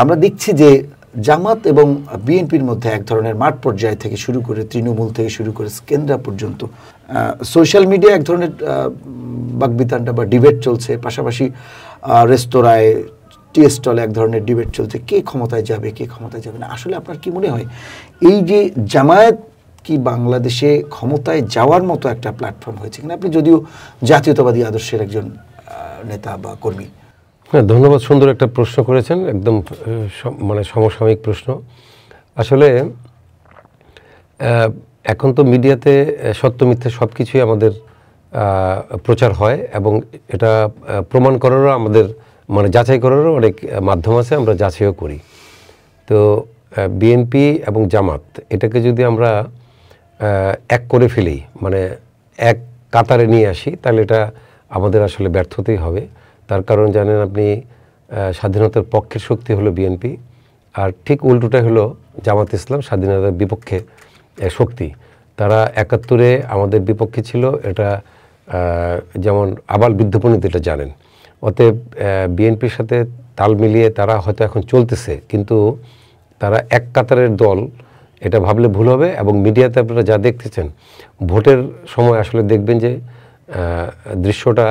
আমরা দেখছি যে জামাত এবং বিএনপির মধ্যে এক ধরনের মাঠ পর্যায় থেকে শুরু করে তৃণমূল থেকে শুরু করে কেন্দ্র পর্যন্ত সোশ্যাল মিডিয়া এক ধরনের বাকবিতণ্ডা বা ডিবেট চলছে, পাশাপাশি রেস্তোরাঁয় টি স্টলে এক ধরনের ডিবেট চলছে, কে ক্ষমতায় যাবে কে ক্ষমতায় যাবে না। আসলে আপনার কি মনে হয় এই যে জামায়াত কি বাংলাদেশে ক্ষমতায় যাওয়ার মতো একটা প্ল্যাটফর্ম হয়েছে কিনা? আপনি যদিও জাতীয়তাবাদী আদর্শের একজন নেতা বা কর্মী। হ্যাঁ, ধন্যবাদ। সুন্দর একটা প্রশ্ন করেছেন, একদম মানে সমসাময়িক প্রশ্ন। আসলে এখন তো মিডিয়াতে সত্য মিথ্যে সব কিছুই আমাদের প্রচার হয় এবং এটা প্রমাণ করারও আমাদের মানে যাচাই করারও অনেক মাধ্যম আছে, আমরা যাচাইও করি। তো বিএনপি এবং জামাত এটাকে যদি আমরা এক করে ফেলি, মানে এক কাতারে নিয়ে আসি, তাহলে এটা আমাদের আসলে ব্যর্থতেই হবে। তার কারণ জানেন আপনি, স্বাধীনতার পক্ষের শক্তি হলো বিএনপি, আর ঠিক উল্টোটাই হলো জামাত ইসলাম, স্বাধীনতার বিপক্ষে শক্তি। তারা ৭১-এ আমাদের বিপক্ষে ছিল, এটা যেমন আবাল বৃদ্ধপণিত এটা জানেন। অতএব বিএনপির সাথে তাল মিলিয়ে তারা হয়তো এখন চলতেছে, কিন্তু তারা এক কাতারের দল এটা ভাবলে ভুল হবে। এবং মিডিয়াতে আপনারা যা দেখতেছেন, ভোটের সময় আসলে দেখবেন যে দৃশ্যটা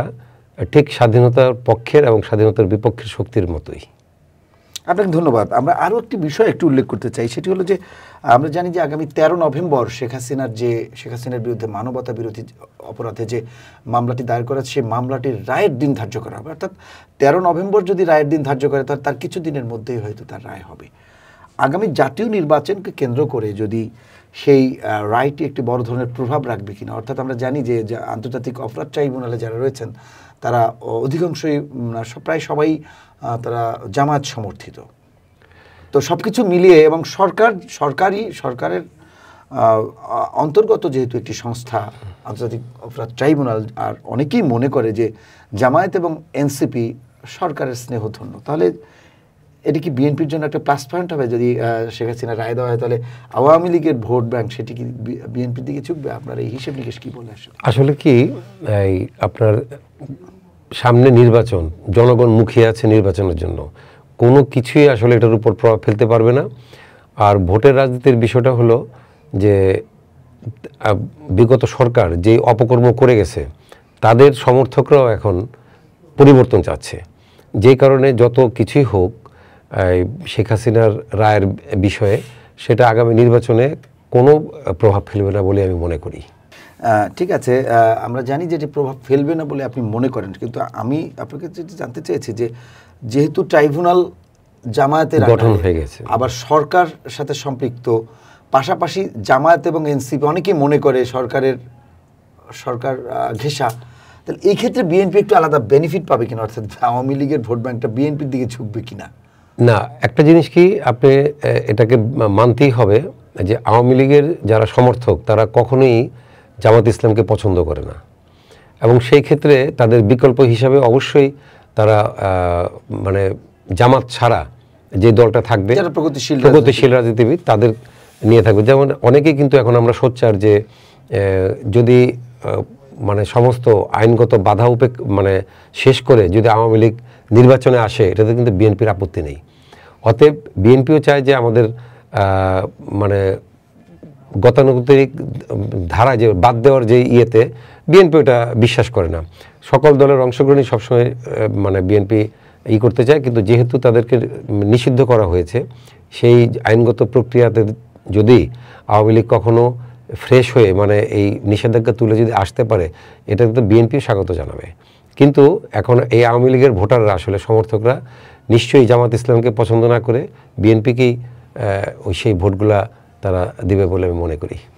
ঠিক স্বাধীনতার পক্ষের এবং স্বাধীনতার বিপক্ষের শক্তির মতোই। আপনাকে ধন্যবাদ। আমরা আরও একটি বিষয় একটু উল্লেখ করতে চাই, সেটি হলো যে আমরা জানি যে আগামী 13 নভেম্বর শেখ হাসিনার বিরুদ্ধে মানবতা বিরোধী অপরাধে যে মামলাটি দায়ের করা, সেই মামলাটির রায়ের দিন ধার্য করা হবে। অর্থাৎ 13 নভেম্বর যদি রায়ের দিন ধার্য করে, তার কিছু দিনের মধ্যেই হয়তো তার রায় হবে। আগামী জাতীয় নির্বাচনকে কেন্দ্র করে যদি সেই রায়টি একটি বড় ধরনের প্রভাব রাখবে কিনা। অর্থাৎ আমরা জানি যে আন্তর্জাতিক অপরাধ ট্রাইব্যুনালে যারা রয়েছেন তারা অধিকাংশই প্রায় সবাই তারা জামায়াত সমর্থিত। তো সব কিছু মিলিয়ে এবং সরকারের অন্তর্গত যেহেতু একটি সংস্থা আন্তর্জাতিক অপরাধ ট্রাইব্যুনাল, আর অনেকেই মনে করে যে জামায়াত এবং এনসিপি সরকারের স্নেহধন্য, তাহলে এটি কি বিএনপির জন্য একটা প্লাস পয়েন্ট হবে? যদি শেখ হাসিনা রায় দেওয়া হয়, তাহলে আওয়ামী লীগের ভোট ব্যাংক সেটি কি বিএনপির দিকে ঝুঁকবে? আপনার এই হিসেব নিকেশ কি বলে? আসলে কি, এই আপনার সামনে নির্বাচন, জনগণ মুখিয়ে আছে নির্বাচনের জন্য, কোনো কিছুই আসলে এটার উপর প্রভাব ফেলতে পারবে না। আর ভোটের রাজনীতির বিষয়টা হলো যে বিগত সরকার যে অপকর্ম করে গেছে, তাদের সমর্থকরাও এখন পরিবর্তন চাচ্ছে, যেই কারণে যত কিছুই হোক শেখ হাসিনার রায়ের বিষয়ে সেটা আগামী নির্বাচনে কোনো প্রভাব ফেলবে না বলে আমি মনে করি। ঠিক আছে, আমরা জানি যে এটি প্রভাব ফেলবে না বলে আপনি মনে করেন, কিন্তু আমি আপনাকে যেটি জানতে চেয়েছি যে যেহেতু ট্রাইব্যুনাল জামায়াতের গঠন হয়ে গেছে, আবার সরকার সাথে সম্পৃক্ত, পাশাপাশি জামায়াত এবং এনসিপি অনেকেই মনে করে সরকার ঘেঁষা, তাহলে এই ক্ষেত্রে বিএনপি একটু আলাদা বেনিফিট পাবে কিনা? অর্থাৎ আওয়ামী লীগের ভোট ব্যাংকটা বিএনপির দিকে ঝুঁকবে কিনা? না, একটা জিনিস কি আপনি এটাকে মানতেই হবে যে আওয়ামী লীগের যারা সমর্থক তারা কখনোই জামাত ইসলামকে পছন্দ করে না, এবং সেই ক্ষেত্রে তাদের বিকল্প হিসাবে অবশ্যই তারা মানে জামাত ছাড়া যে দলটা থাকবে, প্রগতিশীল রাজনীতিবিদ, তাদের নিয়ে থাকবে। যেমন অনেকেই কিন্তু এখন আমরা সোচ্চার যে যদি মানে সমস্ত আইনগত বাধা মানে শেষ করে যদি আওয়ামী লীগ নির্বাচনে আসে, এটাতে কিন্তু বিএনপির আপত্তি নেই। অতএব বিএনপিও চায় যে আমাদের মানে গতানুগতিক ধারা যে বাদ দেওয়ার যে ইয়েতে বিএনপি ওটা বিশ্বাস করে না। সকল দলের অংশগ্রহণই সবসময় মানে বিএনপি করতে চায়, কিন্তু যেহেতু তাদেরকে নিষিদ্ধ করা হয়েছে, সেই আইনগত প্রক্রিয়াতে যদি আওয়ামী লীগ কখনো ফ্রেশ হয়ে মানে এই নিষেধাজ্ঞা তুলে যদি আসতে পারে, এটা কিন্তু বিএনপিও স্বাগত জানাবে। কিন্তু এখন এই আওয়ামী লীগের ভোটাররা আসলে সমর্থকরা নিশ্চয়ই জামাত ইসলামকে পছন্দ না করে বিএনপিকেই সেই ভোটগুলা তারা দিবে বলে আমি মনে করি।